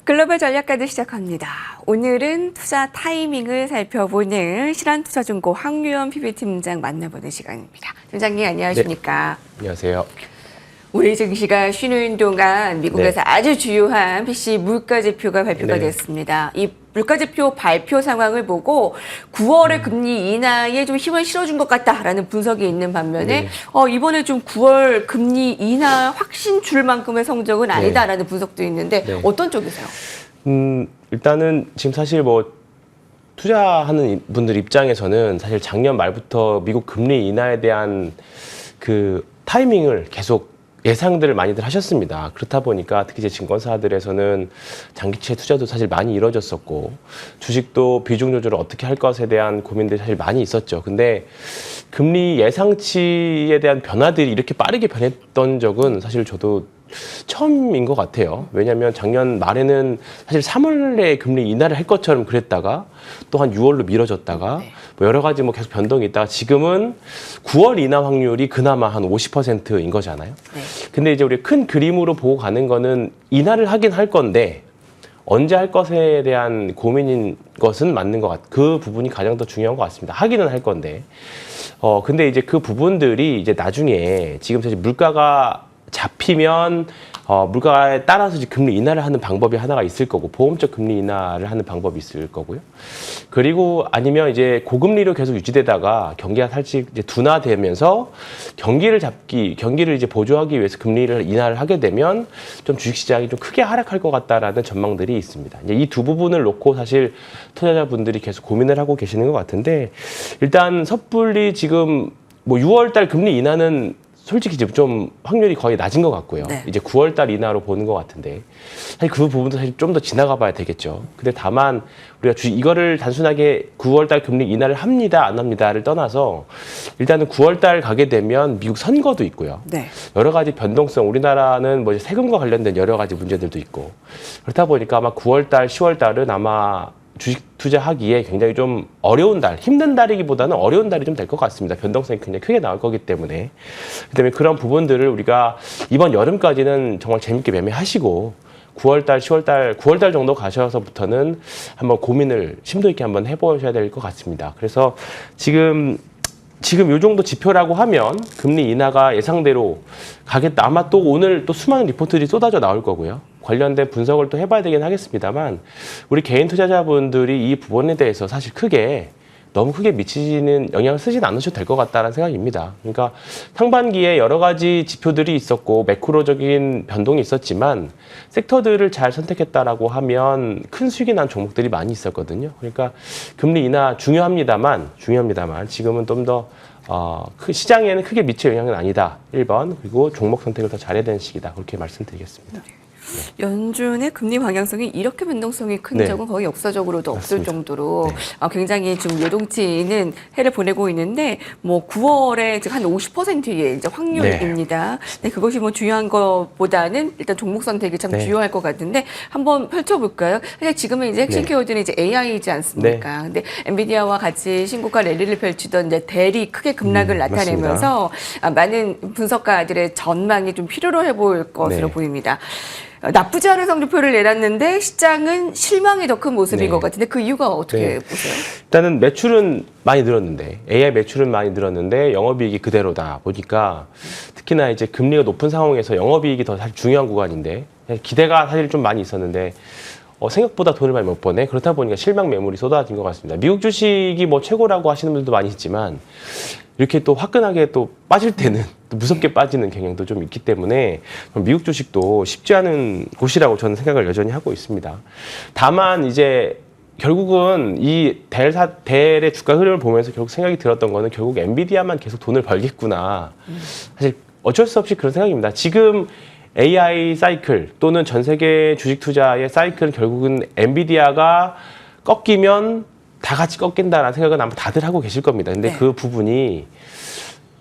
글로벌 전략가들 시작합니다. 오늘은 투자 타이밍을 살펴보는 신한투자증권 황유연 PB팀장 만나보는 시간입니다. 팀장님 안녕하십니까? 네. 안녕하세요. 우리 증시가 쉬는 동안 미국에서 네. 아주 주요한 PC 물가지표가 발표가 네. 됐습니다. 이 물가지표 발표 상황을 보고 9월의 금리 인하에 좀 힘을 실어준 것 같다라는 분석이 있는 반면에 이번에 좀 9월 금리 인하 확신 줄 만큼의 성적은 아니다라는 분석도 있는데 어떤 쪽이세요? 일단은 지금 사실 뭐 투자하는 분들 입장에서는 사실 작년 말부터 미국 금리 인하에 대한 그 타이밍을 계속 예상들을 많이들 하셨습니다. 그렇다 보니까 특히 이제 증권사들에서는 장기채 투자도 사실 많이 이루어졌었고 주식도 비중 조절을 어떻게 할 것에 대한 고민들이 사실 많이 있었죠. 근데 금리 예상치에 대한 변화들이 이렇게 빠르게 변했던 적은 사실 저도 처음인 것 같아요. 왜냐하면 작년 말에는 사실 3월에 금리 인하를 할 것처럼 그랬다가 또 한 6월로 미뤄졌다가 뭐 여러 가지 뭐 계속 변동이 있다가 지금은 9월 인하 확률이 그나마 한 50%인 거잖아요. 근데 이제 우리 큰 그림으로 보고 가는 거는 인하를 하긴 할 건데 언제 할 것에 대한 고민인 것은 맞는 것 같아요. 그 부분이 가장 더 중요한 것 같습니다. 하기는 할 건데. 근데 이제 그 부분들이 이제 나중에 지금 사실 물가가 잡히면 물가에 따라서 이제 금리 인하를 하는 방법이 하나가 있을 거고 보험적 금리 인하를 하는 방법이 있을 거고요. 그리고 아니면 이제 고금리로 계속 유지되다가 경기가 살짝 이제 둔화되면서 경기를 이제 보조하기 위해서 금리를 인하를 하게 되면 좀 주식시장이 좀 크게 하락할 것 같다라는 전망들이 있습니다. 이제 이 두 부분을 놓고 사실 투자자분들이 계속 고민을 하고 계시는 것 같은데 일단 섣불리 지금 뭐 6월달 금리 인하는 솔직히 좀 확률이 거의 낮은 것 같고요. 이제 9월달 인하로 보는 것 같은데 사실 그 부분도 사실 좀 더 지나가 봐야 되겠죠. 근데 다만 우리가 이거를 단순하게 9월달 금리 인하를 합니다, 안 합니다를 떠나서 일단은 9월달 가게 되면 미국 선거도 있고요. 여러 가지 변동성, 우리나라는 뭐 세금과 관련된 여러 가지 문제들도 있고 그렇다 보니까 아마 9월달, 10월달은 아마 주식 투자하기에 굉장히 좀 어려운 달, 힘든 달이기보다는 어려운 달이 좀 될 것 같습니다. 변동성이 굉장히 크게 나올 거기 때문에. 그다음에 그런 부분들을 우리가 이번 여름까지는 정말 재밌게 매매하시고 9월달, 10월달, 9월달 정도 가셔서부터는 한번 고민을 심도 있게 한번 해보셔야 될 것 같습니다. 그래서 지금 이 정도 지표라고 하면 금리 인하가 예상대로 가겠다. 아마 또 오늘 또 수많은 리포트들이 쏟아져 나올 거고요. 관련된 분석을 또 해봐야 되긴 하겠습니다만 우리 개인 투자자분들이 이 부분에 대해서 사실 너무 크게 미치는 영향을 쓰진 않으셔도 될 것 같다는 생각입니다. 그러니까 상반기에 여러 가지 지표들이 있었고 매크로적인 변동이 있었지만 섹터들을 잘 선택했다라고 하면 큰 수익이 난 종목들이 많이 있었거든요. 그러니까 금리 인하 중요합니다만 지금은 좀 더 시장에는 크게 미칠 영향은 아니다. 1번. 그리고 종목 선택을 더 잘해야 되는 시기다. 그렇게 말씀드리겠습니다. 연준의 금리 방향성이 이렇게 변동성이 큰 적은 거의 역사적으로도 없을 정도로 굉장히 좀 요동치는 해를 보내고 있는데 뭐 9월에 한 50%의 이제 확률입니다. 그것이 뭐 중요한 것보다는 일단 종목 선택이 참 중요할 것 같은데 한번 펼쳐볼까요? 사실 지금은 이제 핵심 키워드는 이제 AI이지 않습니까? 근데 엔비디아와 같이 신고가 랠리를 펼치던 이제 델이 크게 급락을 나타내면서 많은 분석가들의 전망이 좀 필요로 해볼 것으로 보입니다. 나쁘지 않은 성적표를 내놨는데 시장은 실망이 더 큰 모습인 것 같은데 그 이유가 어떻게 보세요? 일단은 매출은 많이 늘었는데 AI 매출은 많이 늘었는데 영업이익이 그대로다 보니까 특히나 이제 금리가 높은 상황에서 영업이익이 더 사실 중요한 구간인데 기대가 사실 좀 많이 있었는데 생각보다 돈을 많이 못 버네. 그렇다 보니까 실망 매물이 쏟아진 것 같습니다. 미국 주식이 뭐 최고라고 하시는 분들도 많이 있지만 이렇게 또 화끈하게 또 빠질 때는 또 무섭게 빠지는 경향도 좀 있기 때문에 미국 주식도 쉽지 않은 곳이라고 저는 생각을 여전히 하고 있습니다. 다만 이제 결국은 이 델의 주가 흐름을 보면서 결국 생각이 들었던 거는 결국 엔비디아만 계속 돈을 벌겠구나. 사실 어쩔 수 없이 그런 생각입니다. 지금 AI 사이클 또는 전 세계 주식 투자의 사이클은 결국은 엔비디아가 꺾이면 다 같이 꺾인다라는 생각은 아마 다들 하고 계실 겁니다. 근데 그 부분이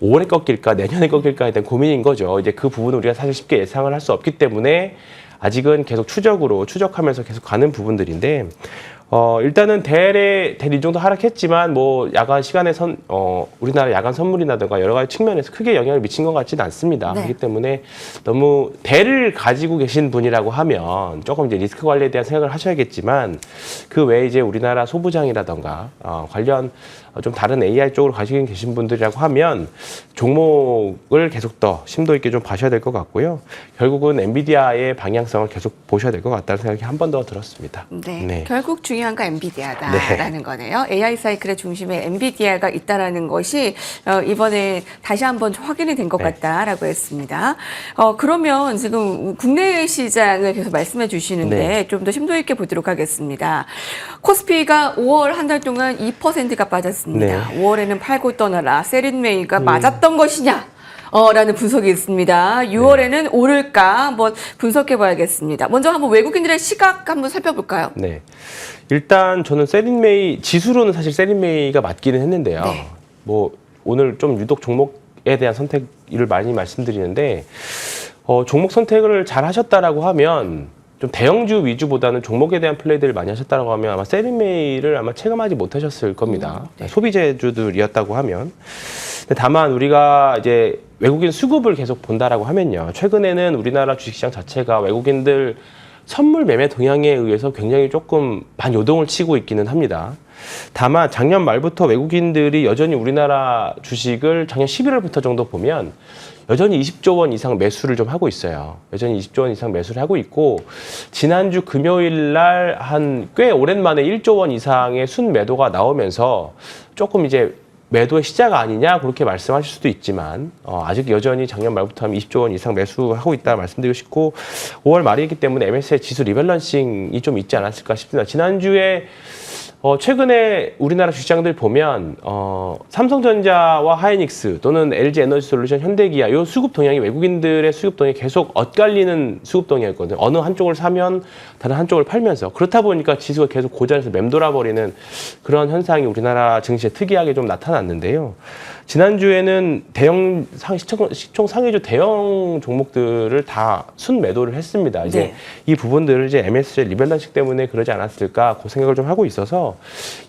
올해 꺾일까 내년에 꺾일까에 대한 고민인 거죠. 이제 그 부분은 우리가 사실 쉽게 예상을 할 수 없기 때문에 아직은 계속 추적하면서 계속 가는 부분들인데 일단은 델 이 정도 하락했지만 뭐 야간 시간에 우리나라 야간 선물이라든가 여러 가지 측면에서 크게 영향을 미친 것 같지는 않습니다. 네. 그렇기 때문에 너무 델을 가지고 계신 분이라고 하면 조금 이제 리스크 관리에 대한 생각을 하셔야겠지만 그 외에 이제 우리나라 소부장이라든가 관련 좀 다른 AI 쪽으로 가시고 계신 분들이라고 하면 종목을 계속 더 심도 있게 좀 봐셔야 될 것 같고요. 결국은 엔비디아의 방향성을 계속 보셔야 될 것 같다는 생각이 한 번 더 들었습니다. 네. 네. 결국 중요한 건 엔비디아다라는 거네요. AI 사이클의 중심에 엔비디아가 있다라는 것이 이번에 다시 한번 확인이 된 것 네. 같다라고 했습니다. 그러면 지금 국내 시장을 계속 말씀해 주시는데 네. 좀 더 심도 있게 보도록 하겠습니다. 코스피가 5월 한 달 동안 2%가 빠졌습니다. 네. 5월에는 팔고 떠나라. 세린메이가 맞았던 것이냐? 라는 분석이 있습니다. 6월에는 오를까 한번 분석해 봐야겠습니다. 먼저 한번 외국인들의 시각 한번 살펴볼까요? 네. 일단 저는 지수로는 사실 세린메이가 맞기는 했는데요. 네. 뭐 오늘 좀 유독 종목에 대한 선택을 많이 말씀드리는데 종목 선택을 잘 하셨다라고 하면 좀 대형주 위주보다는 종목에 대한 플레이들을 많이 하셨다라고 하면 아마 세린메이를 아마 체감하지 못하셨을 겁니다. 네. 소비재주들이었다고 하면. 다만 우리가 이제 외국인 수급을 계속 본다라고 하면요. 최근에는 우리나라 주식시장 자체가 외국인들 선물 매매 동향에 의해서 굉장히 조금 반요동을 치고 있기는 합니다. 다만 작년 말부터 외국인들이 여전히 우리나라 주식을 작년 11월부터 정도 보면 여전히 20조 원 이상 매수를 좀 하고 있어요. 여전히 20조 원 이상 매수를 하고 있고 지난주 금요일 날 한 꽤 오랜만에 1조 원 이상의 순매도가 나오면서 조금 이제 매도의 시작 아니냐 그렇게 말씀하실 수도 있지만 아직 여전히 작년 말부터 하면 20조 원 이상 매수하고 있다 말씀드리고 싶고 5월 말이기 때문에 MSCI 지수 리밸런싱이 좀 있지 않았을까 싶습니다. 지난주에 최근에 우리나라 주식장들 보면 삼성전자와 하이닉스 또는 LG에너지솔루션, 현대기아 이 수급 동향이 외국인들의 수급 동향이 계속 엇갈리는 수급 동향이었거든요. 어느 한쪽을 사면 다른 한쪽을 팔면서 그렇다 보니까 지수가 계속 고자리에서 맴돌아 버리는 그런 현상이 우리나라 증시에 특이하게 좀 나타났는데요. 지난주에는 시총 상위주 대형 종목들을 다 순매도를 했습니다. 이제 네. 이 부분들을 이제 MSCI 리밸런싱 때문에 그러지 않았을까 그 생각을 좀 하고 있어서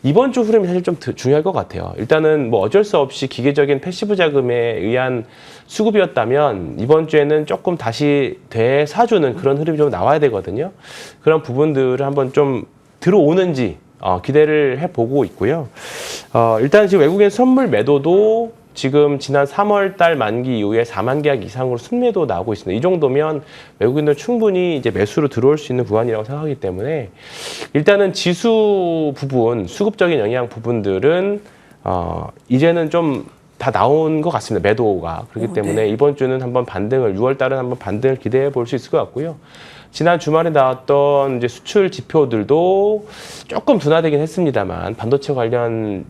이번 주 흐름이 사실 좀 중요할 것 같아요. 일단은 뭐 어쩔 수 없이 기계적인 패시브 자금에 의한 수급이었다면 이번 주에는 조금 다시 되사주는 그런 흐름이 좀 나와야 되거든요. 그런 부분들을 한번 좀 들어오는지 기대를 해보고 있고요. 일단 지금 외국인 선물 매도도 지금 지난 3월 달 만기 이후에 4만 계약 이상으로 순매도 나오고 있습니다. 이 정도면 외국인들 충분히 이제 매수로 들어올 수 있는 구간이라고 생각하기 때문에 일단은 지수 부분, 수급적인 영향 부분들은 이제는 좀 다 나온 것 같습니다. 매도가. 그렇기 때문에 네. 이번 주는 한번 반등을 6월 달은 한번 반등을 기대해 볼 수 있을 것 같고요. 지난 주말에 나왔던 이제 수출 지표들도 조금 둔화되긴 했습니다만 반도체 관련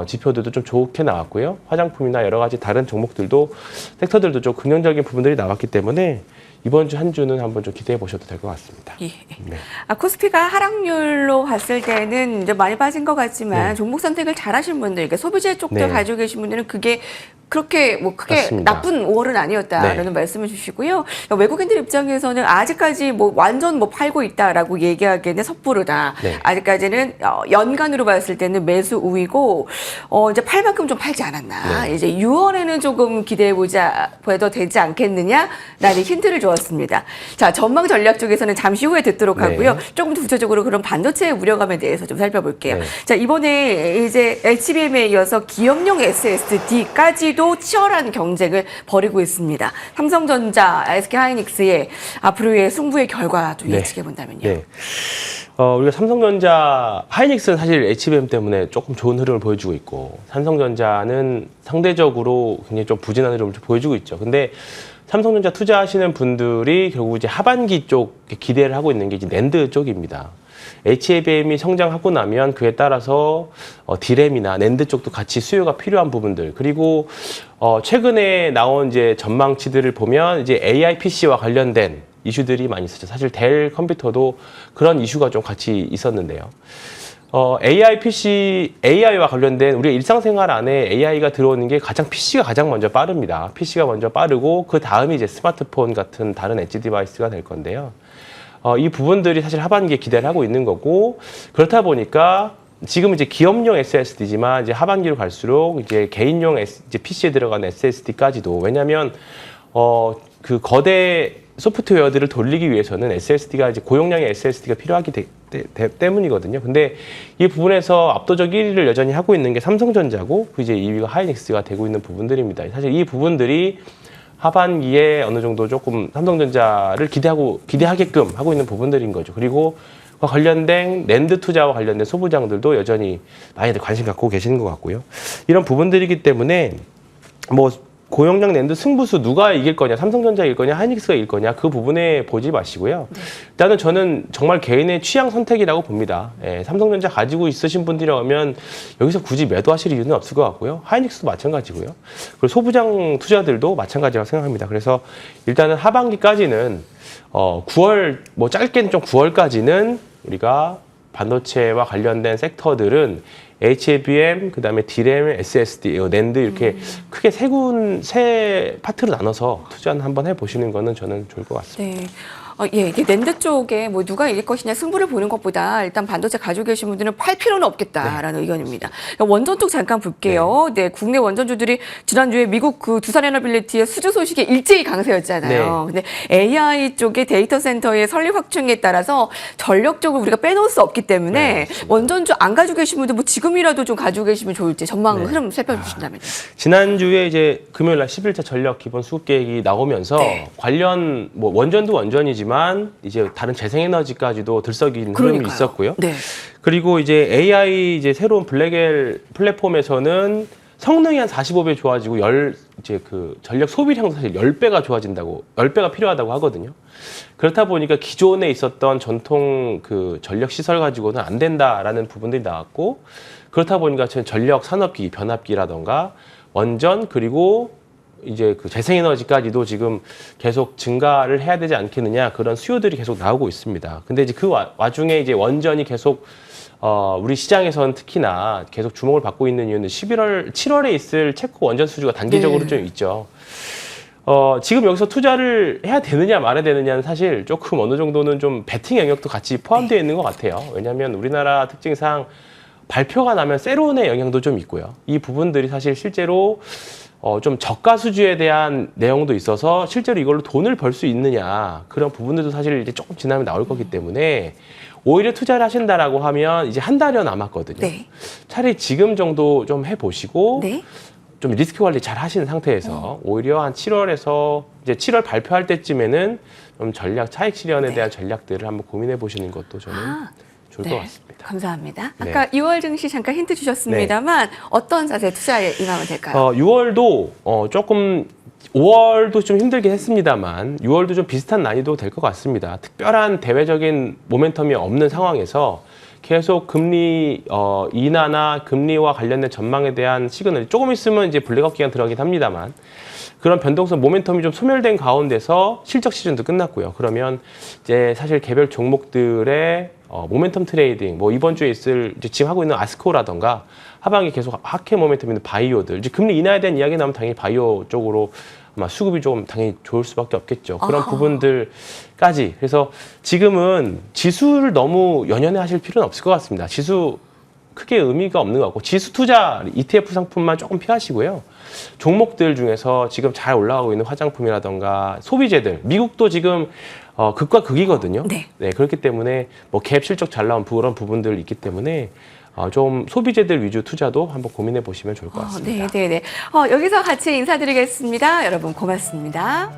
지표들도 좀 좋게 나왔고요. 화장품이나 여러 가지 다른 종목들도 섹터들도 좀 긍정적인 부분들이 나왔기 때문에 이번 주 한 주는 한번 좀 기대해 보셔도 될 것 같습니다. 예. 네. 코스피가 하락률로 봤을 때는 이제 많이 빠진 것 같지만 네. 종목 선택을 잘하신 분들, 그러니까 소비재 쪽도 네. 가지고 계신 분들은 그게 그렇게 뭐 크게 맞습니다. 나쁜 5월은 아니었다라는 네. 말씀을 주시고요. 외국인들 입장에서는 아직까지 뭐 완전 뭐 팔고 있다라고 얘기하기에는 섣부르다. 네. 아직까지는 연간으로 봤을 때는 매수 우위고 이제 팔 만큼 좀 팔지 않았나. 네. 이제 6월에는 조금 기대해 봐도 되지 않겠느냐라는 힌트를 주었습니다. 자, 전망 전략 쪽에서는 잠시 후에 듣도록 네. 하고요. 조금 더 구체적으로 그런 반도체 우려감에 대해서 좀 살펴볼게요. 네. 자, 이번에 이제 HBM에 이어서 기업용 SSD까지도 치열한 경쟁을 벌이고 있습니다. 삼성전자, SK하이닉스의 앞으로의 승부의 결과 좀 네. 예측해 본다면요. 네. 우리가 삼성전자, 하이닉스는 사실 HBM 때문에 조금 좋은 흐름을 보여주고 있고, 삼성전자는 상대적으로 굉장히 좀 부진한 흐름을 좀 보여주고 있죠. 근데 삼성전자 투자하시는 분들이 결국 이제 하반기 쪽 기대를 하고 있는 게 이제 낸드 쪽입니다. HBM이 성장하고 나면 그에 따라서 디램이나 낸드 쪽도 같이 수요가 필요한 부분들, 그리고 최근에 나온 이제 전망치들을 보면 이제 AI PC와 관련된 이슈들이 많이 있었죠. 사실 델 컴퓨터도 그런 이슈가 좀 같이 있었는데요. AI PC, AI와 관련된 우리가 일상생활 안에 AI가 들어오는 게 PC가 가장 먼저 빠릅니다. PC가 먼저 빠르고 그 다음이 이제 스마트폰 같은 다른 엣지 디바이스가 될 건데요. 이 부분들이 사실 하반기에 기대를 하고 있는 거고 그렇다 보니까 지금 이제 기업용 SSD지만 이제 하반기로 갈수록 이제 개인용 이제 PC에 들어가는 SSD까지도 왜냐하면 그 거대 소프트웨어들을 돌리기 위해서는 SSD가 이제 고용량의 SSD가 필요하기 때문이거든요. 근데 이 부분에서 압도적 1위를 여전히 하고 있는 게 삼성전자고 그 이제 2위가 하이닉스가 되고 있는 부분들입니다. 사실 이 부분들이 하반기에 어느 정도 조금 삼성전자를 기대하게끔 하고 있는 부분들인 거죠. 그리고 그와 관련된 낸드 투자와 관련된 소부장들도 여전히 많이들 관심 갖고 계시는 것 같고요. 이런 부분들이기 때문에 뭐 고용량 낸드 승부수 누가 이길 거냐, 삼성전자가 이길 거냐, 하이닉스가 이길 거냐 그 부분에 보지 마시고요. 네. 일단은 저는 정말 개인의 취향 선택이라고 봅니다. 삼성전자 가지고 있으신 분들이라면 여기서 굳이 매도하실 이유는 없을 것 같고요. 하이닉스도 마찬가지고요. 그리고 소부장 투자들도 마찬가지라고 생각합니다. 그래서 일단은 하반기까지는 9월 뭐 짧게는 좀 9월까지는 우리가 반도체와 관련된 섹터들은 HBM, 그다음에 DRAM, SSD, 낸드 이렇게 크게 세 파트로 나눠서 투자는 한번 해보시는 거는 저는 좋을 것 같습니다. 네. 예, 이게 낸드 쪽에 뭐 누가 이길 것이냐 승부를 보는 것보다 일단 반도체 가지고 계신 분들은 팔 필요는 없겠다라는 의견입니다. 원전 쪽 잠깐 볼게요. 네, 국내 원전주들이 지난주에 미국 그 두산 에너빌리티의 수주 소식에 일제히 강세였잖아요. 근데 AI 쪽의 데이터 센터의 설립 확충에 따라서 전력적으로 우리가 빼놓을 수 없기 때문에 원전주 안 가지고 계신 분들 뭐 지금이라도 좀 가지고 계시면 좋을지 전망 흐름 살펴주신다면요. 지난주에 이제 금요일 날 11차 전력 기본 수급 계획이 나오면서 관련 뭐 원전도 원전이지만 이제 다른 재생에너지까지도 들썩이는 흐름이 있었고요. 네. 그리고 이제 AI 이제 새로운 블랙엘 플랫폼에서는 성능이 한 45배 좋아지고 이제 그 전력 소비량도 사실 10배가 좋아진다고 10배가 필요하다고 하거든요. 그렇다 보니까 기존에 있었던 전통 그 전력 시설 가지고는 안 된다라는 부분들이 나왔고 그렇다 보니까 전력 산업기 변압기라던가 원전 그리고 이제 그 재생에너지까지도 지금 계속 증가를 해야 되지 않겠느냐 그런 수요들이 계속 나오고 있습니다. 근데 이제 그 와중에 이제 원전이 계속 우리 시장에서는 특히나 계속 주목을 받고 있는 이유는 7월에 있을 체코 원전 수주가 단기적으로 좀 있죠. 지금 여기서 투자를 해야 되느냐 말아야 되느냐는 사실 조금 어느 정도는 좀 베팅 영역도 같이 포함되어 있는 것 같아요. 왜냐하면 우리나라 특징상 발표가 나면 세론의 영향도 좀 있고요. 이 부분들이 사실 실제로 좀 저가 수주에 대한 내용도 있어서 실제로 이걸로 돈을 벌 수 있느냐 그런 부분들도 사실 이제 조금 지나면 나올 거기 때문에 오히려 투자를 하신다라고 하면 이제 한 달여 남았거든요. 네. 차라리 지금 정도 좀 해보시고 좀 리스크 관리 잘 하시는 상태에서 오히려 한 7월에서 이제 7월 발표할 때쯤에는 좀 전략 차익 실현에 대한 전략들을 한번 고민해 보시는 것도 저는 좋을 것 같습니다. 감사합니다. 아까 6월 증시 잠깐 힌트 주셨습니다만 어떤 자세 투자에 임하면 될까요? 6월도 조금 5월도 좀 힘들긴 했습니다만 6월도 좀 비슷한 난이도 될 것 같습니다. 특별한 대외적인 모멘텀이 없는 상황에서 계속 금리 인하나 금리와 관련된 전망에 대한 시그널이 조금 있으면 이제 블랙아웃 기간 들어가긴 합니다만 그런 변동성 모멘텀이 좀 소멸된 가운데서 실적 시즌도 끝났고요. 그러면 이제 사실 개별 종목들의 모멘텀 트레이딩, 뭐 이번 주에 있을 이제 지금 하고 있는 아스코라던가 하반기 계속 하계 모멘텀 있는 바이오들, 이제 금리 인하에 대한 이야기 나오면 당연히 바이오 쪽으로 아마 수급이 좀 당연히 좋을 수밖에 없겠죠. 그런 부분들까지. 그래서 지금은 지수를 너무 연연해 하실 필요는 없을 것 같습니다. 지수 크게 의미가 없는 것 같고 지수 투자 ETF 상품만 조금 피하시고요. 종목들 중에서 지금 잘 올라가고 있는 화장품이라던가 소비재들, 미국도 지금 극과 극이거든요. 네, 그렇기 때문에 뭐 갭 실적 잘 나온 그런 부분들 있기 때문에 좀 소비재들 위주 투자도 한번 고민해 보시면 좋을 것 같습니다. 네. 여기서 같이 인사드리겠습니다. 여러분 고맙습니다.